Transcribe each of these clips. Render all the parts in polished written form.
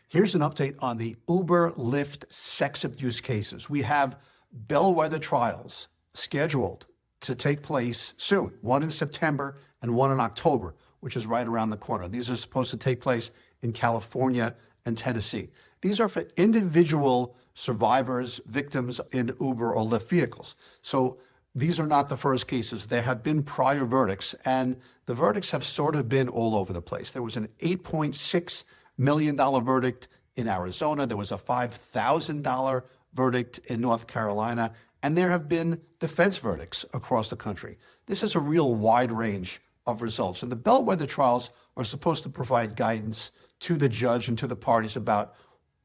Here's an update on the Uber Lyft sex abuse cases. We have Bellwether trials scheduled to take place soon, one in September and one in October, which is right around the corner. These are supposed to take place in California and Tennessee. These are for individual survivors, victims in Uber or Lyft vehicles. So these are not the first cases. There have been prior verdicts, and the verdicts have sort of been all over the place. There was an $8.6 million verdict in Arizona. There was a $5,000 verdict in North Carolina, and there have been defense verdicts across the country. This is a real wide range of results. And the Bellwether trials are supposed to provide guidance to the judge and to the parties about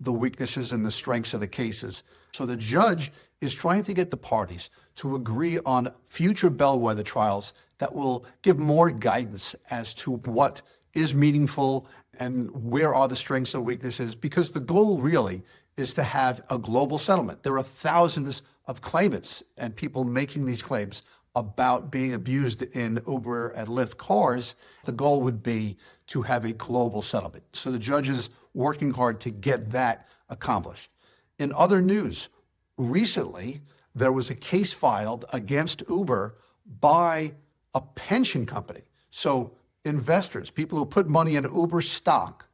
the weaknesses and the strengths of the cases. So the judge is trying to get the parties to agree on future Bellwether trials that will give more guidance as to what is meaningful and where are the strengths and weaknesses, because the goal really is to have a global settlement. There are thousands of claimants and people making these claims about being abused in Uber and Lyft cars. The goal would be to have a global settlement. So the judge is working hard to get that accomplished. In other news, recently there was a case filed against Uber by a pension company. So investors, people who put money in Uber stock,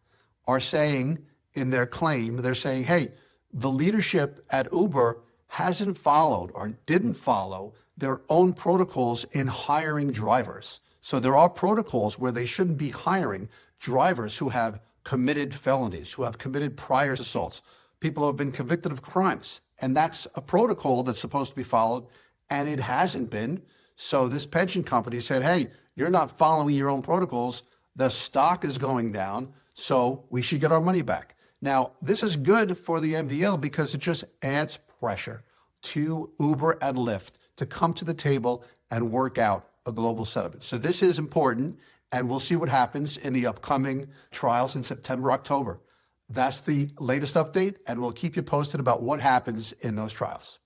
are saying in their claim, they're saying, hey, the leadership at Uber hasn't followed or didn't follow their own protocols in hiring drivers. So there are protocols where they shouldn't be hiring drivers who have committed felonies, who have committed prior assaults, people who have been convicted of crimes. And that's a protocol that's supposed to be followed, and it hasn't been. So this pension company said, hey, you're not following your own protocols. The stock is going down, so we should get our money back. Now, this is good for the MDL because it just adds pressure to Uber and Lyft to come to the table and work out a global settlement. So this is important, and we'll see what happens in the upcoming trials in September, October. That's the latest update, and we'll keep you posted about what happens in those trials.